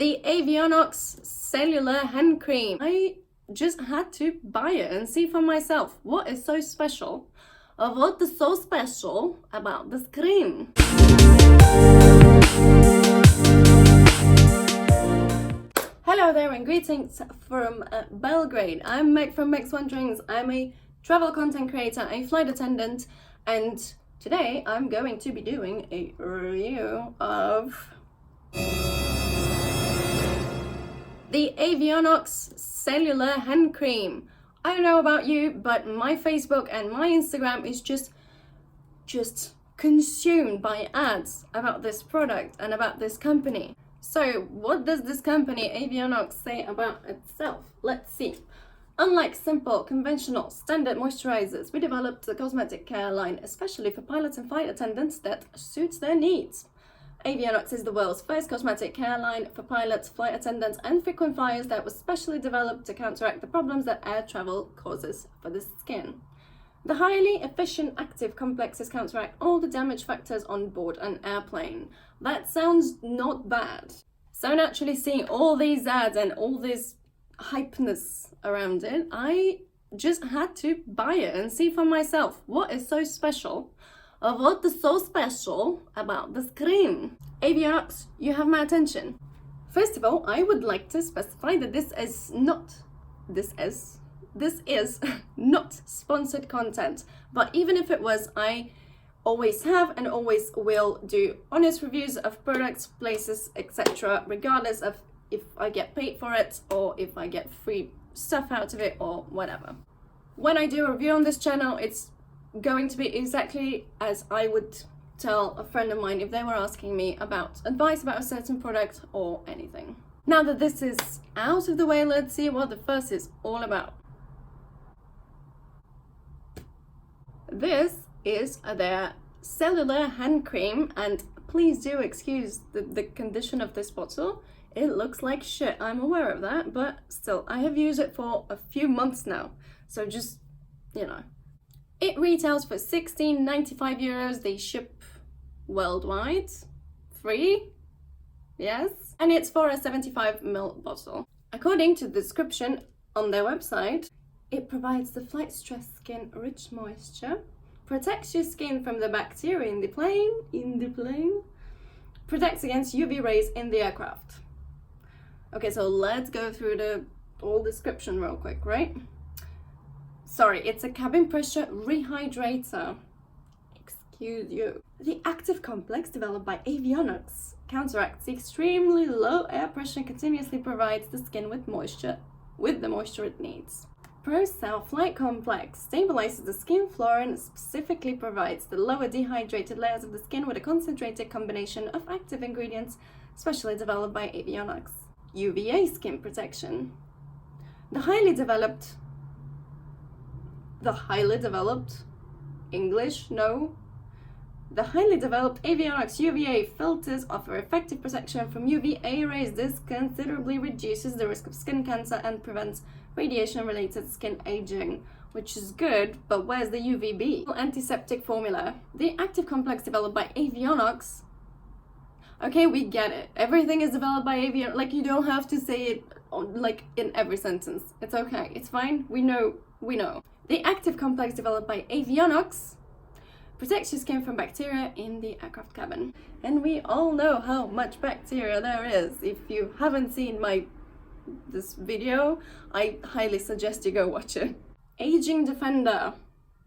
The Avionox cellular hand cream. I just had to buy it and see for myself what is so special, or what is so special about this cream. Hello there and greetings from Belgrade. I'm Meg from MegsWanderings. I'm a travel content creator, a flight attendant, and today I'm going to be doing a review of the Avionox cellular hand cream. I don't know about you, but my Facebook and my Instagram is just consumed by ads about this product and about this company. So what does this company Avionox say about itself? Let's see. Unlike simple, conventional, standard moisturizers, we developed a cosmetic care line especially for pilots and flight attendants that suits their needs. Avionox is the world's first cosmetic care line for pilots, flight attendants, and frequent flyers that was specially developed to counteract the problems that air travel causes for the skin. The highly efficient active complexes counteract all the damage factors on board an airplane. That sounds not bad. So naturally, seeing all these ads and all this hypeness around it, I just had to buy it and see for myself what is so special, or what is so special about this cream. Avionox, you have my attention. First of all, I would like to specify that this is not sponsored content, but even if it was, I always have and always will do honest reviews of products, places, etc., regardless of if I get paid for it or if I get free stuff out of it or whatever. When I do a review on this channel, it's going to be exactly as I would tell a friend of mine if they were asking me about advice about a certain product or anything. Now that this is out of the way, let's see what the fuss is all about. This is their cellular hand cream, and please do excuse the condition of this bottle. It looks like shit, I'm aware of that, but still, I have used it for a few months now, so just, you know. It retails for €16.95. They ship worldwide, free, yes, and it's for a 75ml bottle. According to the description on their website, it provides the flight stress skin rich moisture, protects your skin from the bacteria in the plane, protects against UV rays in the aircraft. Okay, so let's go through the whole description real quick, right? Sorry, it's a cabin pressure rehydrator. Excuse you. The active complex developed by Avionox counteracts the extremely low air pressure and continuously provides the skin with the moisture it needs. Pro Cell Flight Complex stabilizes the skin flora and specifically provides the lower dehydrated layers of the skin with a concentrated combination of active ingredients specially developed by Avionox. UVA skin protection. The highly developed Avionox UVA filters offer effective protection from UVA rays. This considerably reduces the risk of skin cancer and prevents radiation-related skin aging, which is good, but where's the UVB? Antiseptic formula. The active complex developed by Avionox. Okay, we get it. Everything is developed by Avionox. Like, you don't have to say it like in every sentence. It's okay. It's fine. We know. The active complex developed by Avionox protects your skin from bacteria in the aircraft cabin. And we all know how much bacteria there is. If you haven't seen this video, I highly suggest you go watch it. Aging Defender.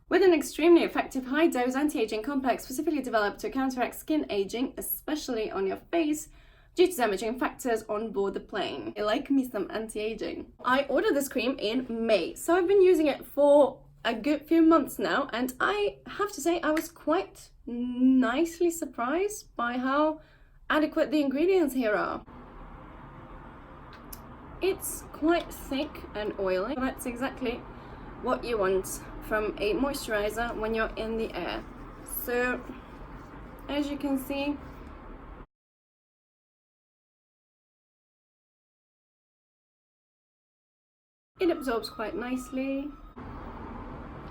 With an extremely effective high-dose anti-aging complex specifically developed to counteract skin aging, especially on your face, due to damaging factors on board the plane. I like me some anti-aging. I ordered this cream in May, so I've been using it for a good few months now, and I have to say I was quite nicely surprised by how adequate the ingredients here are. It's quite thick and oily. That's exactly what you want from a moisturizer when you're in the air. So, as you can see, it absorbs quite nicely.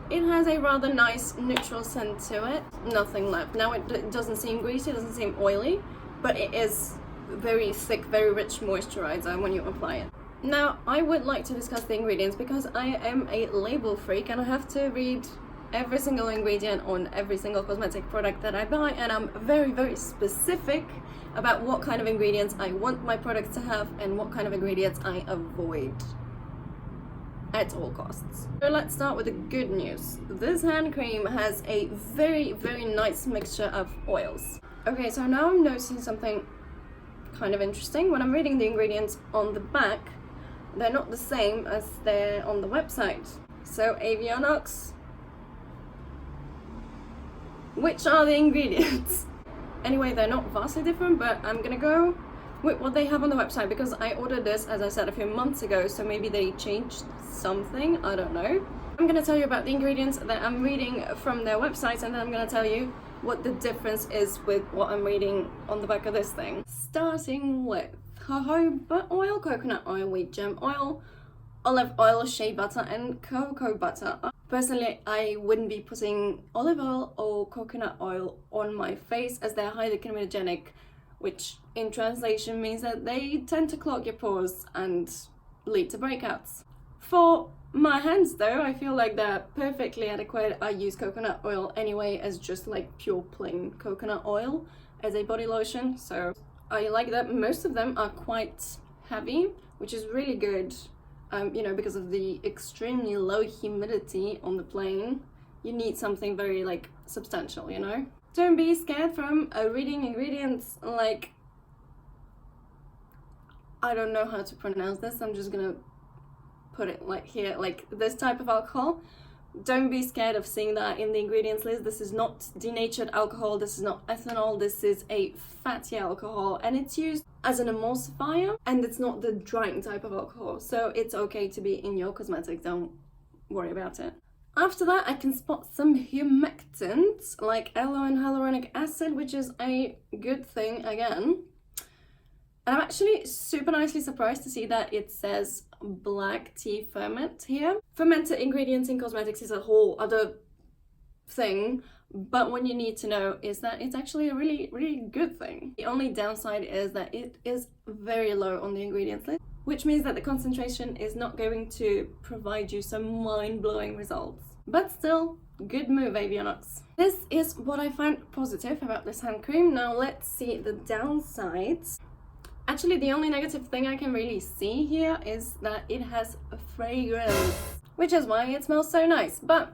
It has a rather nice neutral scent to it. Nothing left. Now it doesn't seem greasy, it doesn't seem oily, but it is very thick, very rich moisturizer when you apply it. Now, I would like to discuss the ingredients because I am a label freak and I have to read every single ingredient on every single cosmetic product that I buy, and I'm very, very specific about what kind of ingredients I want my products to have and what kind of ingredients I avoid at all costs. So let's start with the good news. This hand cream has a very, very nice mixture of oils. Okay, so now I'm noticing something kind of interesting. When I'm reading the ingredients on the back, they're not the same as they're on the website. So Avionox, which are the ingredients? Anyway, they're not vastly different, but I'm gonna go with what they have on the website because I ordered this, as I said, a few months ago, so maybe they changed something, I don't know. I'm gonna tell you about the ingredients that I'm reading from their website, and then I'm gonna tell you what the difference is with what I'm reading on the back of this thing. Starting with jojoba oil, coconut oil, wheat germ oil, olive oil, shea butter, and cocoa butter. Personally, I wouldn't be putting olive oil or coconut oil on my face as they're highly comedogenic, which in translation means that they tend to clog your pores and lead to breakouts. For my hands though, I feel like they're perfectly adequate. I use coconut oil anyway as just like pure plain coconut oil as a body lotion, so I like that. Most of them are quite heavy, which is really good. You know, because of the extremely low humidity on the plane, you need something very like substantial, you know? Don't be scared from reading ingredients like, I don't know how to pronounce this, I'm just gonna put it like here, like this type of alcohol. Don't be scared of seeing that in the ingredients list. This is not denatured alcohol, this is not ethanol, this is a fatty alcohol, and it's used as an emulsifier, and it's not the drying type of alcohol, so it's okay to be in your cosmetics, don't worry about it. After that, I can spot some humectants like aloe and hyaluronic acid, which is a good thing again. And I'm actually super nicely surprised to see that it says black tea ferment here. Fermented ingredients in cosmetics is a whole other thing, but what you need to know is that it's actually a really, really good thing. The only downside is that it is very low on the ingredients list, which means that the concentration is not going to provide you some mind-blowing results. But still, good move, Avionox. This is what I find positive about this hand cream. Now let's see the downsides. Actually, the only negative thing I can really see here is that it has a fragrance, which is why it smells so nice. But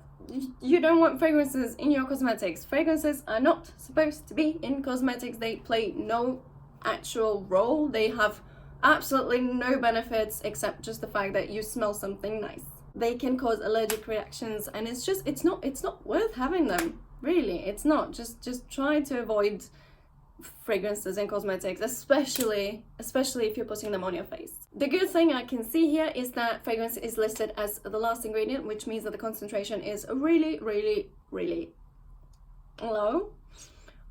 you don't want fragrances in your cosmetics. Fragrances are not supposed to be in cosmetics. They play no actual role. They have absolutely no benefits except just the fact that you smell something nice. They can cause allergic reactions, and it's not worth having them. Really, it's not. Just try to avoid fragrances in cosmetics, especially if you're putting them on your face. The good thing I can see here is that fragrance is listed as the last ingredient, which means that the concentration is really, really, really low.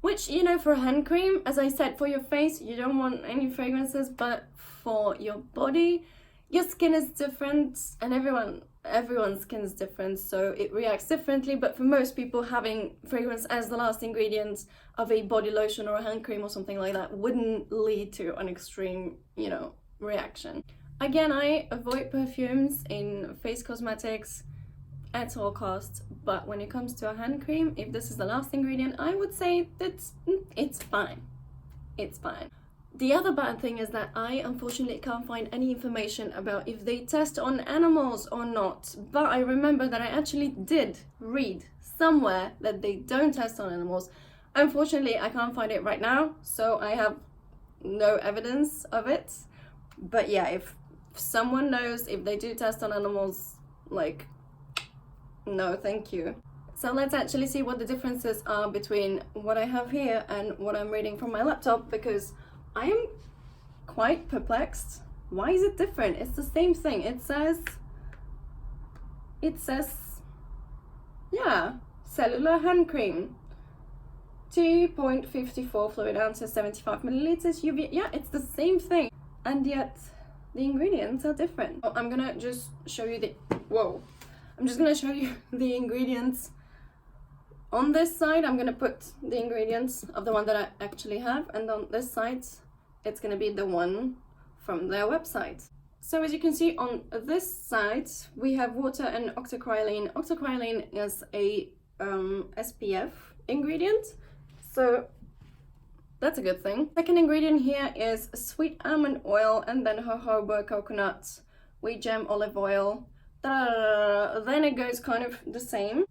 Which, you know, for a hand cream, as I said, for your face you don't want any fragrances, but for your body, your skin is different, and everyone's skin is different, so it reacts differently. But for most people, having fragrance as the last ingredient of a body lotion or a hand cream or something like that wouldn't lead to an extreme, you know, reaction. Again, I avoid perfumes in face cosmetics at all costs, but when it comes to a hand cream, if this is the last ingredient, I would say that it's fine. It's fine. The other bad thing is that I unfortunately can't find any information about if they test on animals or not, but I remember that I actually did read somewhere that they don't test on animals. Unfortunately, I can't find it right now, so I have no evidence of it. But yeah, if someone knows if they do test on animals, like, no thank you. So let's actually see what the differences are between what I have here and what I'm reading from my laptop, because I am quite perplexed. Why is it different? It's the same thing. It says, yeah, cellular hand cream. 2.54 fluid ounces, 75 milliliters, UV. Yeah, it's the same thing. And yet, the ingredients are different. Oh, I'm gonna just show you the, I'm just gonna show you the ingredients. On this side, I'm gonna put the ingredients of the one that I actually have, and on this side, it's gonna be the one from their website. So as you can see on this side, we have water and octocrylene. Octocrylene is a SPF ingredient, so that's a good thing. Second ingredient here is sweet almond oil, and then jojoba coconut, wheat germ olive oil. Then it goes kind of the same.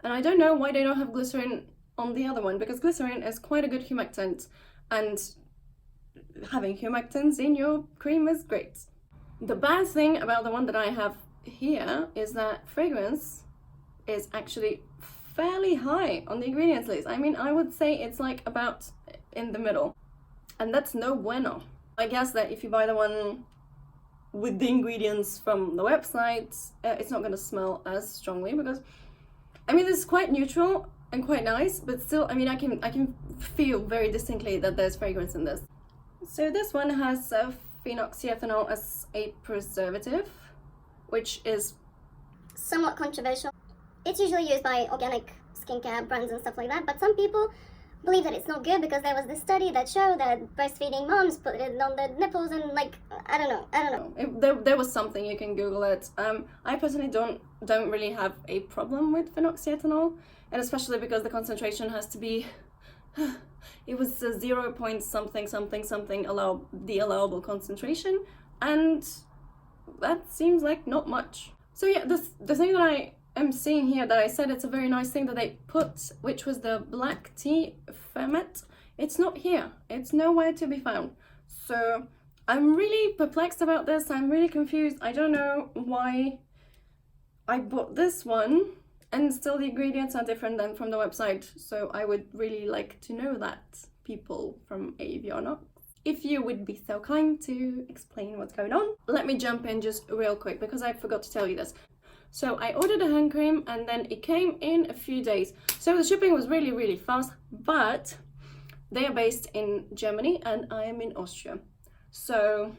And I don't know why they don't have glycerin on the other one, because glycerin is quite a good humectant, and having humectants in your cream is great. The bad thing about the one that I have here is that fragrance is actually fairly high on the ingredients list. I mean, I would say it's like about in the middle, and that's no bueno. I guess that if you buy the one with the ingredients from the website, it's not going to smell as strongly, because I mean, this is quite neutral and quite nice, but still, I mean, I can feel very distinctly that there's fragrance in this. So this one has phenoxyethanol as a preservative, which is somewhat controversial. It's usually used by organic skincare brands and stuff like that, but some people believe that it's not good because there was this study that showed that breastfeeding moms put it on their nipples, and like, I don't know. There was something, you can Google it. I personally don't really have a problem with phenoxyethanol, and especially because the concentration has to be it was a 0 point something the allowable concentration, and that seems like not much. So yeah, the thing that I am seeing here that I said it's a very nice thing that they put, which was the black tea ferment, it's not here. It's nowhere to be found. So I'm really perplexed about this. I'm really confused. I don't know why I bought this one, and still the ingredients are different than from the website. So I would really like to know that, people from Avionox, if you would be so kind to explain what's going on. Let me jump in just real quick, because I forgot to tell you this. So I ordered a hand cream, and then it came in a few days. So the shipping was really, really fast, but they are based in Germany and I am in Austria. So,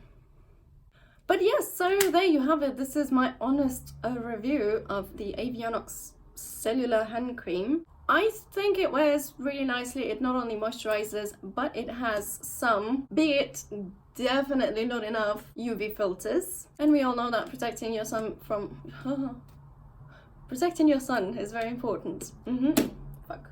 but yes, so there you have it. This is my honest review of the Avionox cellular hand cream. I think it wears really nicely. It not only moisturizes, but it has some, be it definitely not enough, UV filters. And we all know that protecting your sun from protecting your sun is very important.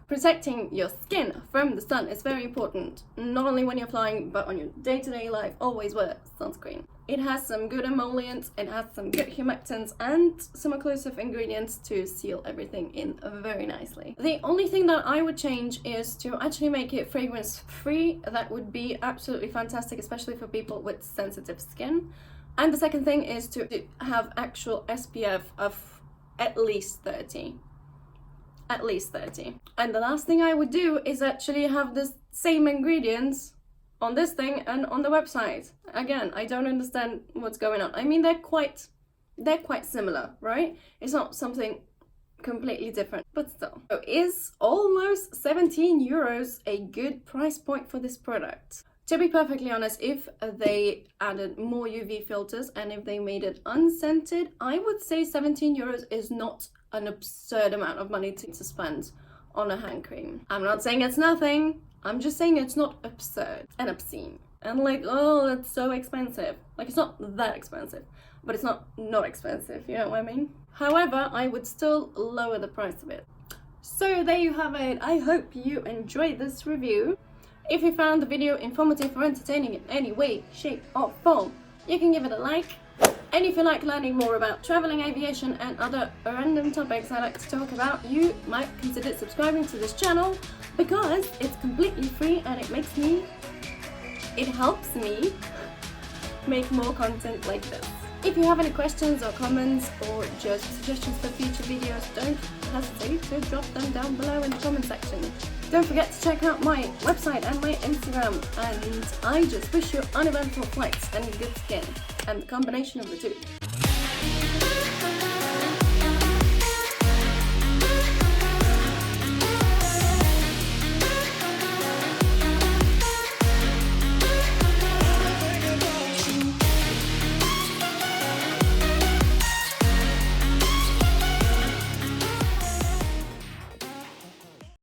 Protecting your skin from the sun is very important. Not only when you're flying, but on your day-to-day life, always wear sunscreen. It has some good emollients, it has some good humectants, and some occlusive ingredients to seal everything in very nicely. The only thing that I would change is to actually make it fragrance free. That would be absolutely fantastic, especially for people with sensitive skin. And the second thing is to have actual SPF of at least 30. At least 30. And the last thing I would do is actually have the same ingredients on this thing and on the website. Again, I don't understand what's going on. I mean, they're quite similar, right? It's not something completely different, but still. So is almost 17 euros a good price point for this product? To be perfectly honest, if they added more UV filters and if they made it unscented, I would say 17 euros is not an absurd amount of money to spend on a hand cream. I'm not saying it's nothing, I'm just saying it's not absurd and obscene. And like, oh, that's so expensive. Like, it's not that expensive, but it's not expensive, you know what I mean? However, I would still lower the price of it. So there you have it. I hope you enjoyed this review. If you found the video informative or entertaining in any way, shape or form, you can give it a like. And if you like learning more about traveling, aviation and other random topics I like to talk about, you might consider subscribing to this channel, because it's completely free and it helps me make more content like this. If you have any questions or comments or just suggestions for future videos, don't hesitate to drop them down below in the comment section. Don't forget to check out my website and my Instagram, and I just wish you uneventful flights and good skin, and the combination of the two.